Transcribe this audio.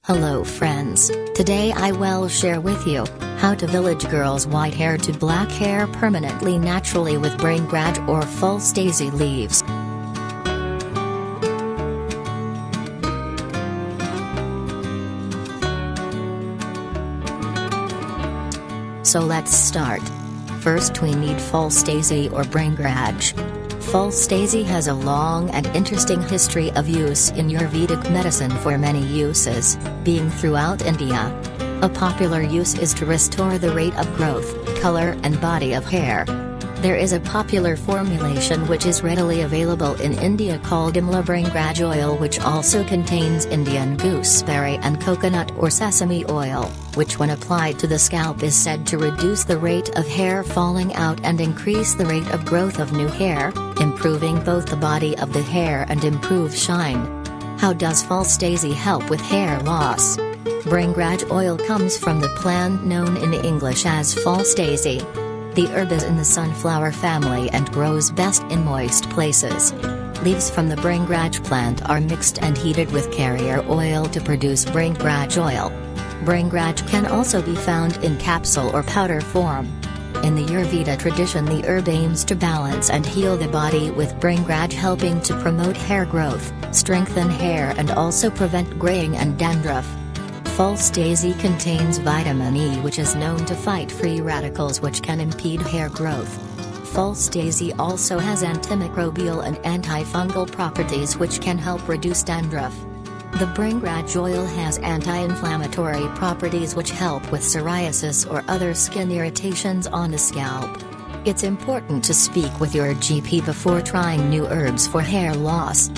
Hello friends, today I will share with you how to village girls' white hair to black hair permanently naturally with Bhringraj or false daisy leaves. So let's start. First we need false daisy or Bhringraj. False daisy has a long and interesting history of use in ayurvedic medicine for many uses, being throughout India. A popular use is to restore the rate of growth, color and body of hair. There is a popular formulation which is readily available in India called Amla Bhringraj oil, which also contains Indian gooseberry and coconut or sesame oil, which when applied to the scalp is said to reduce the rate of hair falling out and increase the rate of growth of new hair, improving both the body of the hair and improve shine. How does false daisy help with hair loss? Bhringraj oil comes from the plant known in English as false daisy. The herb is in the sunflower family and grows best in moist places. Leaves from the Bhringraj plant are mixed and heated with carrier oil to produce Bhringraj oil. Bhringraj can also be found in capsule or powder form. In the Ayurveda tradition, the herb aims to balance and heal the body with Bhringraj, helping to promote hair growth, strengthen hair and also prevent graying and dandruff. False daisy contains vitamin E, which is known to fight free radicals which can impede hair growth. False daisy also has antimicrobial and antifungal properties which can help reduce dandruff. The Bhringraj oil has anti-inflammatory properties which help with psoriasis or other skin irritations on the scalp. It's important to speak with your GP before trying new herbs for hair loss.